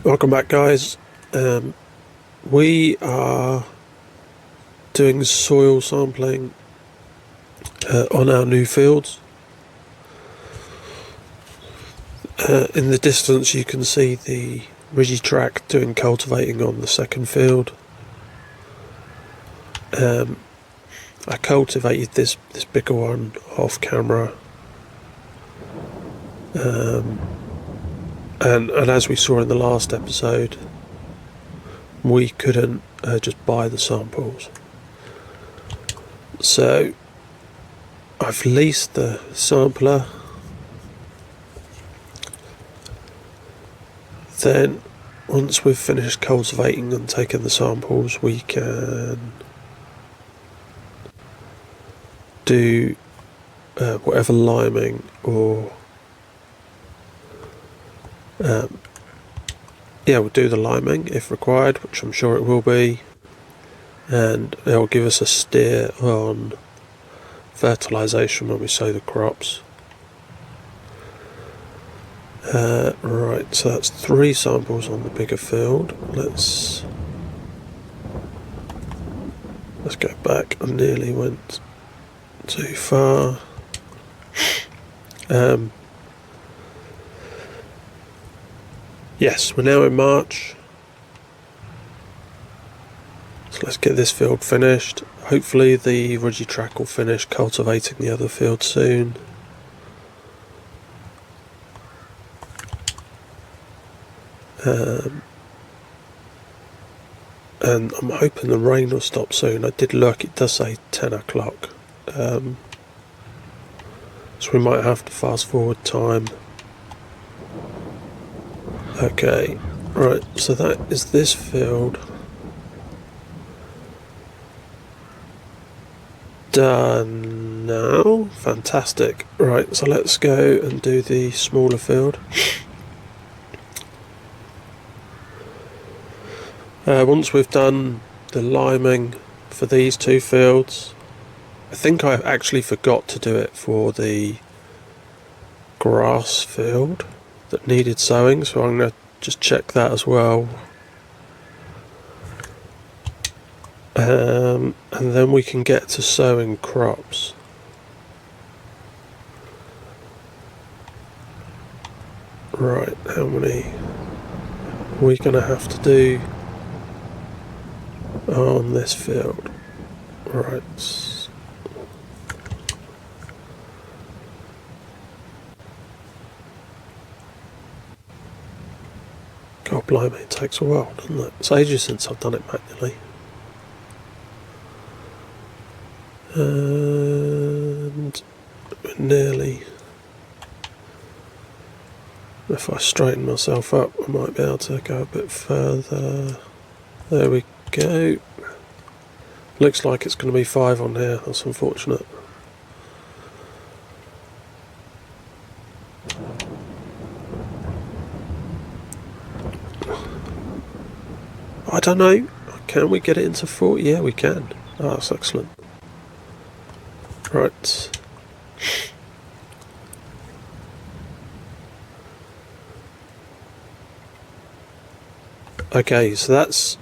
Welcome back, guys. We are doing soil sampling on our new fields. In the distance you can see the Rigitrac doing cultivating on the second field. I cultivated this bigger one off camera, and as we saw in the last episode, we couldn't just buy the samples, so I've leased the sampler. Then once we've finished cultivating and taken the samples, we can do whatever liming or we'll do the liming if required, which I'm sure it will be, and it will give us a steer on fertilisation when we sow the crops. Right, so that's 3 samples on the bigger field. Let's go back. I nearly went too far. Yes, we're now in March, so let's get this field finished. Hopefully the Rigitrac will finish cultivating the other field soon. And I'm hoping the rain will stop soon. I did look, it does say 10 o'clock, so we might have to fast forward time. Okay, right, so that is this field done now. Fantastic. Right, so let's go and do the smaller field. Once we've done the liming for these 2 fields, I think I actually forgot to do it for the grass field that needed sowing, so I'm going to just check that as well. And then we can get to sowing crops. Right, how many are we going to have to do on this field? Right. God blimey, it takes a while, doesn't it? It's ages since I've done it manually. And nearly. If I straighten myself up, I might be able to go a bit further. There we go. Looks like it's going to be 5 on here. That's unfortunate. I don't know. Can we get it into 4? Yeah, we can. Oh, that's excellent. Right. Okay, so that's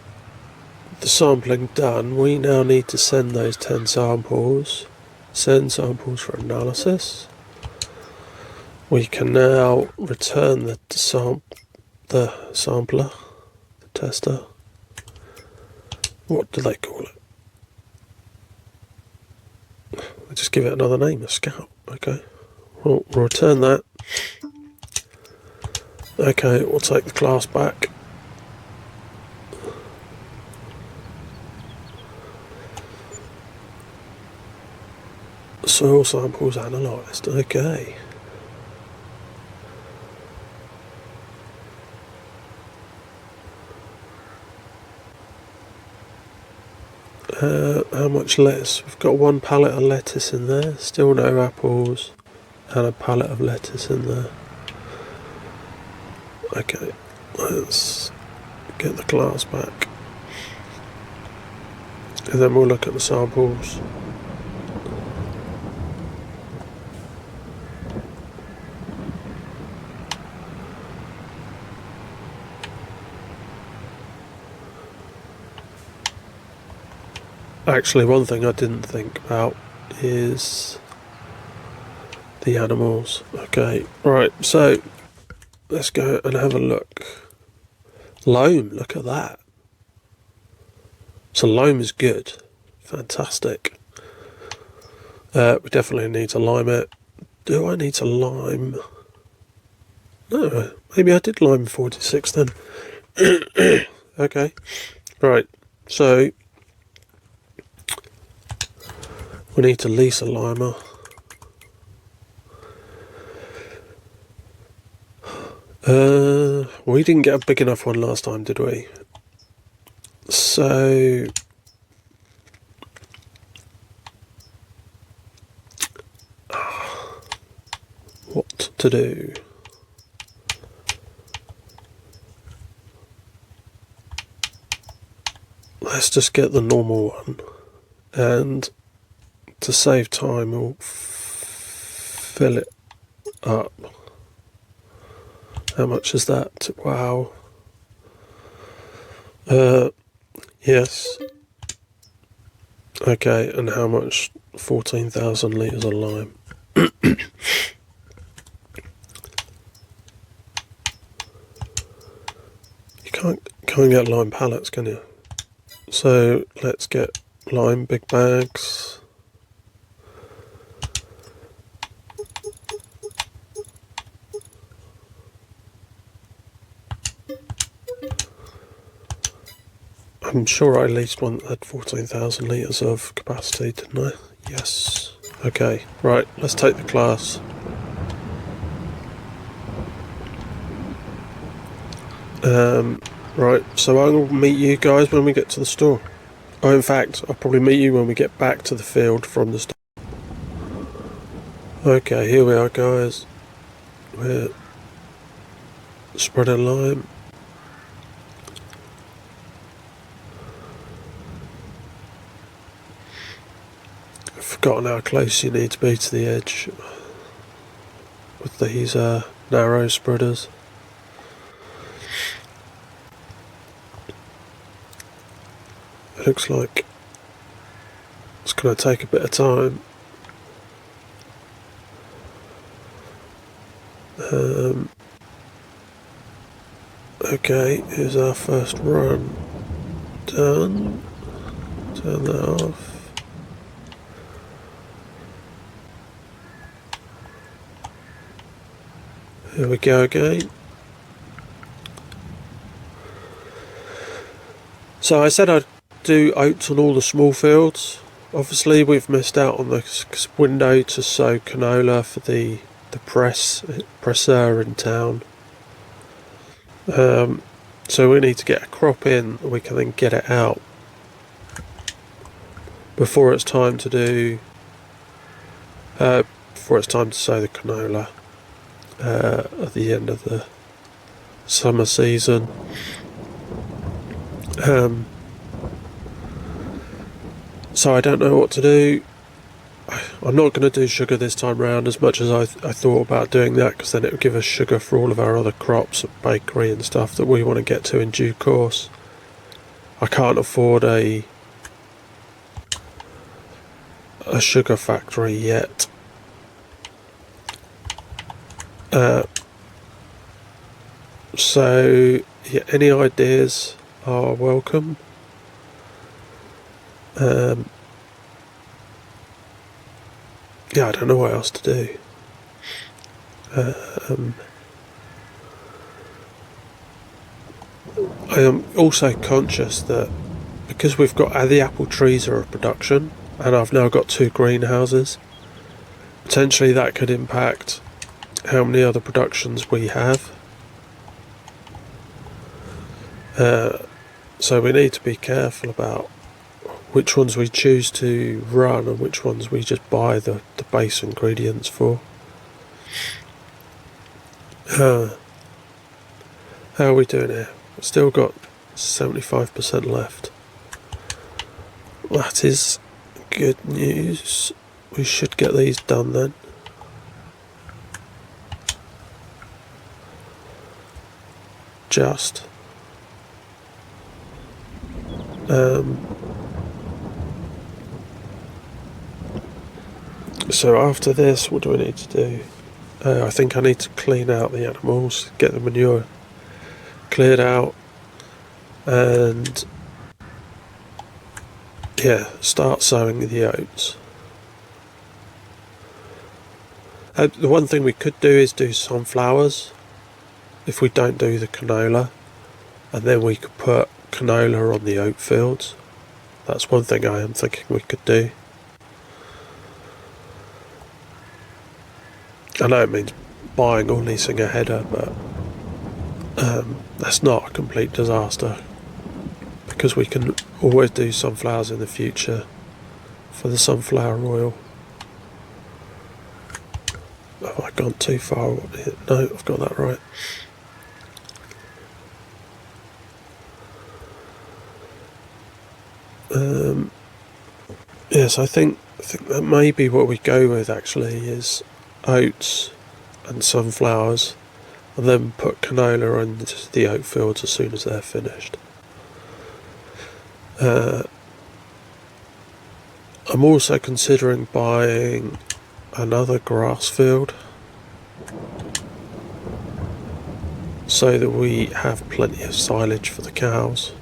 the sampling done. We now need to send those 10 samples. Send samples for analysis. We can now return the sampler, the tester. What do they call it? They just give it another name, a scout. Okay. Well, we'll return that. Okay, we'll take the class back. Soil samples analysed. Okay. How much lettuce? We've got 1 pallet of lettuce in there, still no apples, and a pallet of lettuce in there. Okay, let's get the class back, and then we'll look at the samples. Actually, one thing I didn't think about is the animals. Okay, right, so let's go and have a look. Loam, look at that. So loam is good. Fantastic. We definitely need to lime it. Do I need to lime? No, maybe I did lime 46 then. Okay, right, so we need to lease a limer. We didn't get a big enough one last time, did we? So what to do? Let's just get the normal one, and to save time we'll fill it up. How much is that? Wow. Yes. Okay, and how much? 14,000 litres of lime. You can't get lime pallets, can you? So let's get lime big bags. I'm sure I at least had 14,000 litres of capacity, didn't I? Yes. Okay, right, let's take the class. Right, so I'll meet you guys when we get to the store. Oh, in fact, I'll probably meet you when we get back to the field from the store. Okay, here we are, guys. We're spreading lime. I've forgotten how close you need to be to the edge with these narrow spreaders. It looks like it's going to take a bit of time. Okay, here's our first run. Done. Turn that off. Here we go again. So I said I'd do oats on all the small fields. Obviously we've missed out on the window to sow canola for the presser in town. So we need to get a crop in, we can then get it out before it's time to do before it's time to sow the canola at the end of the summer season. So I don't know what to do. I'm not going to do sugar this time round as much as I thought about doing that, because then it would give us sugar for all of our other crops, bakery and stuff that we want to get to in due course. I can't afford a sugar factory yet. So yeah, any ideas are welcome. Yeah, I don't know what else to do. I am also conscious that because we've got the apple trees are of production, and I've now got 2 greenhouses, potentially that could impact how many other productions we have. So we need to be careful about which ones we choose to run and which ones we just buy the base ingredients for. How are we doing here? We've still got 75% left. That is good news. We should get these done then. Just. So after this, what do I need to do? I think I need to clean out the animals, get the manure cleared out, and yeah, start sowing the oats. The one thing we could do is do sunflowers if we don't do the canola, and then we could put canola on the oat fields. That's one thing I am thinking we could do. I know it means buying or leasing a header, but that's not a complete disaster, because we can always do sunflowers in the future for the sunflower oil. Have I gone too far? No, I've got that right. Yes, I think that may be what we go with actually, is oats and sunflowers, and then put canola into the oat fields as soon as they're finished. I'm also considering buying another grass field so that we have plenty of silage for the cows.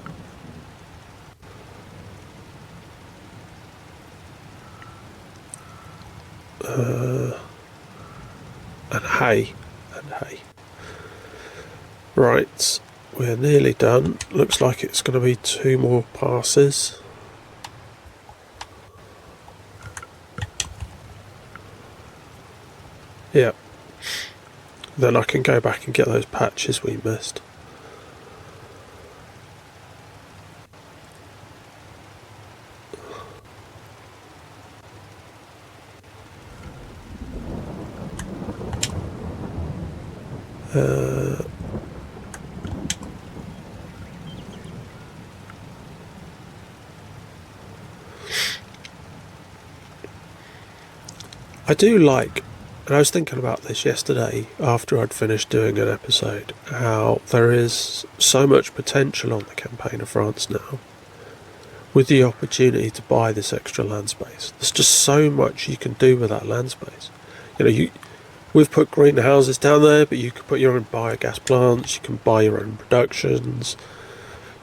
And hay. Right, we're nearly done. Looks like it's going to be 2 more passes. Yep. Then I can go back and get those patches we missed. I do like, and I was thinking about this yesterday after I'd finished doing an episode, how there is so much potential on the Campaign of France now with the opportunity to buy this extra land space. There's just so much you can do with that land space. We've put greenhouses down there, but you can put your own biogas plants, you can buy your own productions,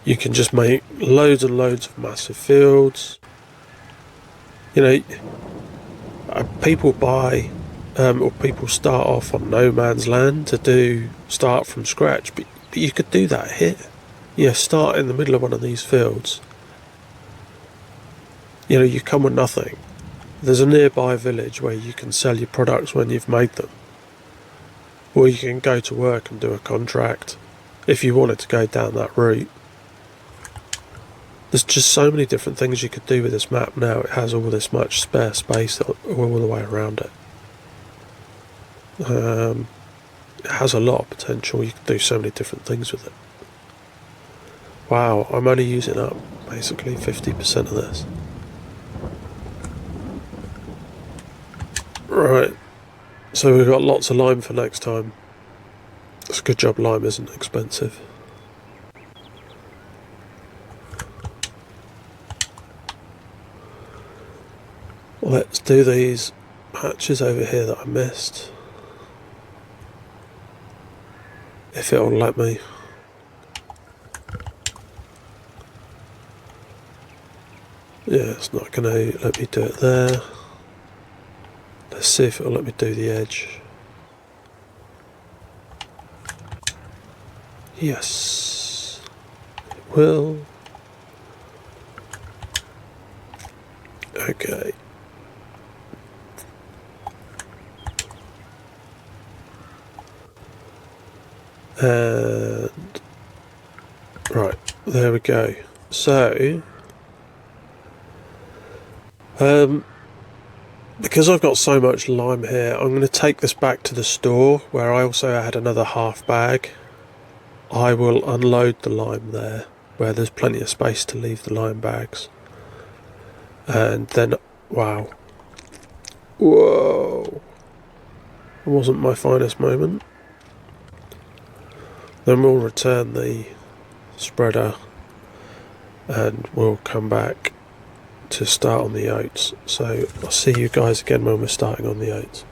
you can just make loads and loads of massive fields. People buy, or people start off on no man's land to start from scratch, but you could do that here. Start in the middle of one of these fields. You come with nothing. There's a nearby village where you can sell your products when you've made them. Or you can go to work and do a contract if you wanted to go down that route. There's just so many different things you could do with this map now. It has all this much spare space all the way around it. It has a lot of potential. You can do so many different things with it. Wow, I'm only using up basically 50% of this. Right, so we've got lots of lime for next time. It's a good job lime isn't expensive. Let's do these patches over here that I missed, if it'll let me. Yeah, it's not going to let me do it there. Let's see if it'll let me do the edge. Yes, it will. Okay. And right, there we go. So because I've got so much lime here, I'm going to take this back to the store where I also had another half bag. I will unload the lime there where there's plenty of space to leave the lime bags. And then, wow. Whoa. It wasn't my finest moment. Then we'll return the spreader and we'll come back to start on the oats. So I'll see you guys again when we're starting on the oats.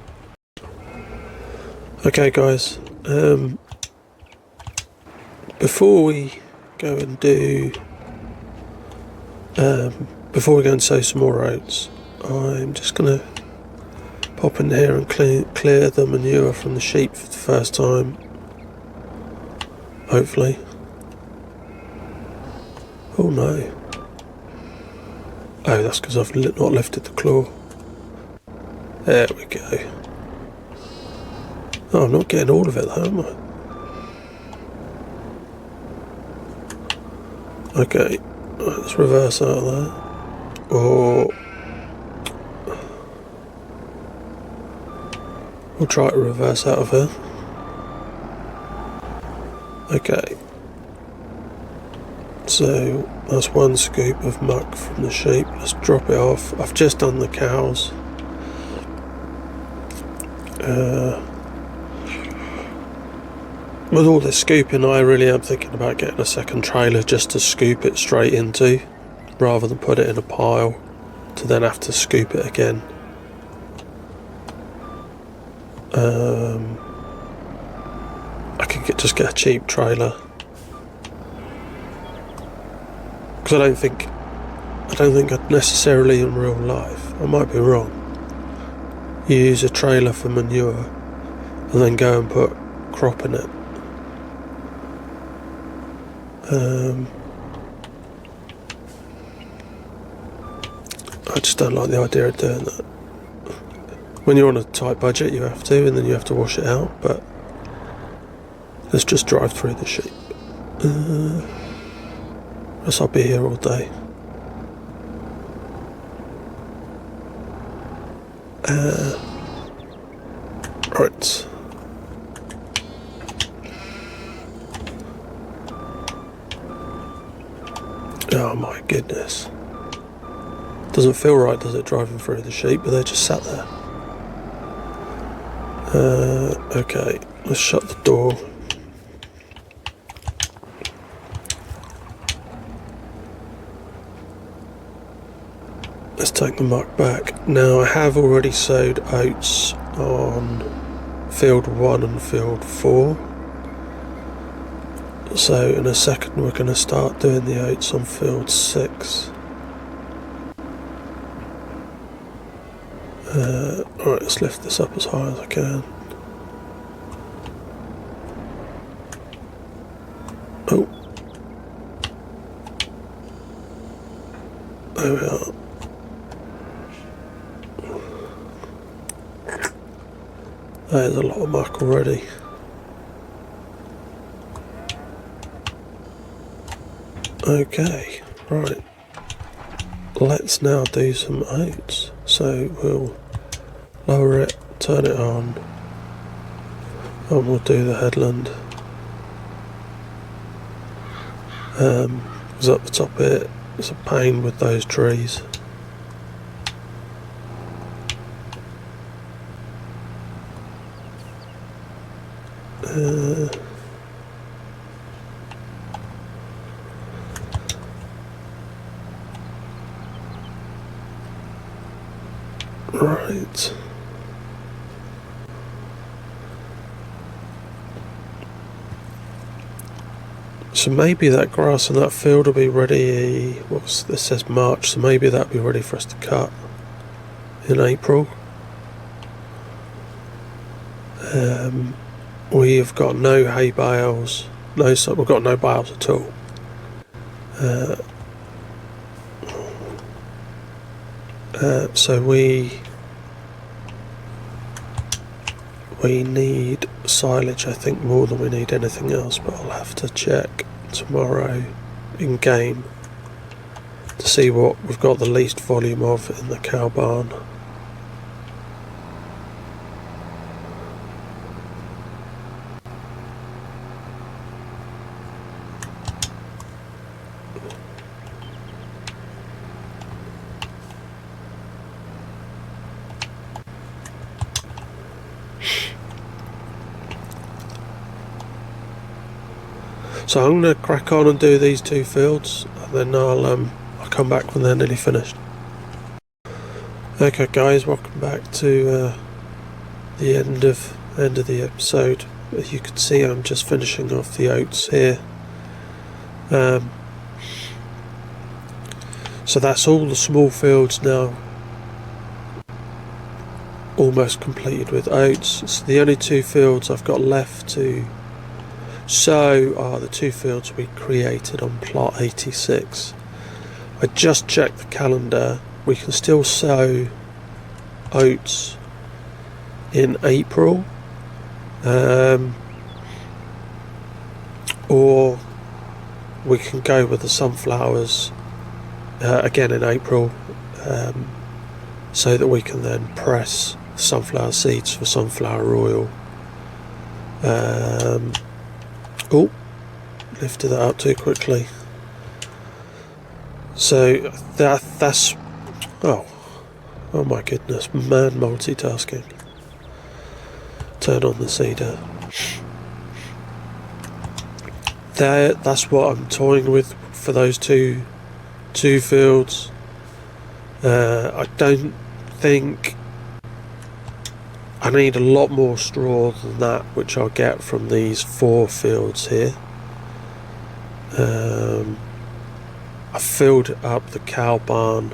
Okay guys, before we go and sow some more oats, I'm just going to pop in here and clear the manure from the sheep for the first time, hopefully. Oh no. Oh, that's because I've not lifted the claw. There we go. Oh, I'm not getting all of it though, am I? Okay, right, let's reverse out of there. Or we'll try to reverse out of here. Okay. So that's one scoop of muck from the sheep. Let's drop it off. I've just done the cows. With all this scooping, I really am thinking about getting a second trailer just to scoop it straight into, rather than put it in a pile to then have to scoop it again. I could just get a cheap trailer, because I don't think I'd necessarily in real life, I might be wrong, use a trailer for manure and then go and put crop in it. I just don't like the idea of doing that. When you're on a tight budget you have to, and then you have to wash it out, but let's just drive through the sheep. Guess I'll be here all day. Right. Oh my goodness. Doesn't feel right, does it, driving through the sheep, but they're just sat there. Okay, let's shut the door. Let's take the muck back. Now I have already sowed oats on field 1 and field 4. So in a second we're going to start doing the oats on field 6. Alright, let's lift this up as high as I can. Oh. There we are. There's a lot of muck already. Okay, right. Let's now do some oats. So we'll lower it, turn it on, and we'll do the headland. Because up the top of it, it's a pain with those trees. Right. So maybe that grass in that field will be ready, this says March, so maybe that'll be ready for us to cut in April. We've got no hay bales, we've got no bales at all. So we need silage, I think, more than we need anything else, but I'll have to check tomorrow in game to see what we've got the least volume of in the cow barn. So I'm going to crack on and do these 2 fields, and then I'll come back when they're nearly finished. Okay guys, welcome back to the end of the episode. As you can see, I'm just finishing off the oats here. So that's all the small fields now almost completed with oats. So the only two fields I've got left to sow are the two fields we created on plot 86. I just checked the calendar. We can still sow oats in April, or we can go with the sunflowers again in April, so that we can then press sunflower seeds for sunflower oil. Oh, lifted that up too quickly. So that's oh my goodness, man, multitasking. Turn on the seeder. That's what I'm toying with for those two fields. I don't think I need a lot more straw than that, which I'll get from these 4 fields here. I filled up the cow barn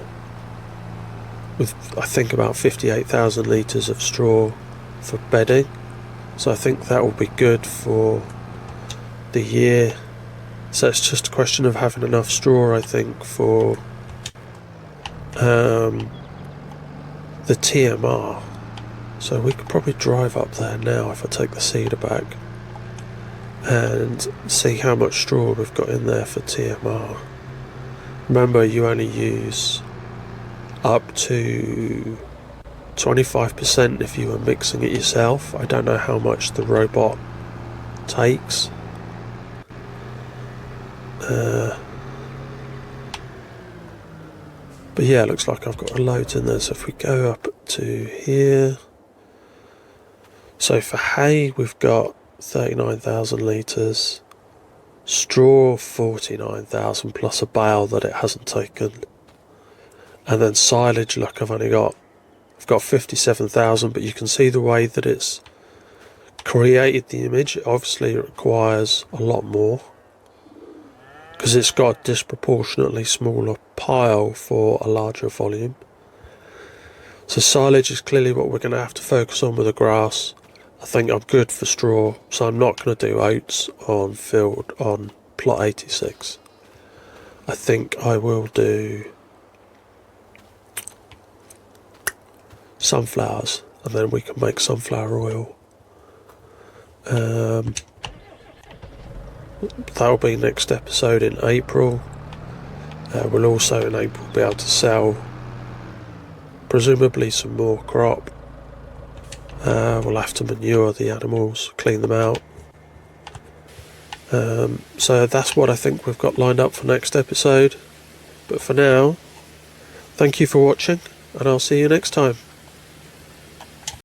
with, I think, about 58,000 litres of straw for bedding, so I think that will be good for the year. So it's just a question of having enough straw, I think, for the TMR. So we could probably drive up there now if I take the seeder back and see how much straw we've got in there for TMR. Remember, you only use up to 25% if you are mixing it yourself. I don't know how much the robot takes. But yeah, it looks like I've got a load in there. So if we go up to here, so for hay we've got 39,000 litres, straw 49,000 plus a bale that it hasn't taken, and then silage, look, I've got 57,000, but you can see the way that it's created the image. Obviously it requires a lot more because it's got a disproportionately smaller pile for a larger volume. So silage is clearly what we're going to have to focus on with the grass. I think I'm good for straw, so I'm not going to do oats on plot 86. I think I will do sunflowers, and then we can make sunflower oil. That'll be next episode in April. We'll also in April be able to sell presumably some more crop. We'll have to manure the animals, clean them out. So that's what I think we've got lined up for next episode. But for now, thank you for watching, and I'll see you next time.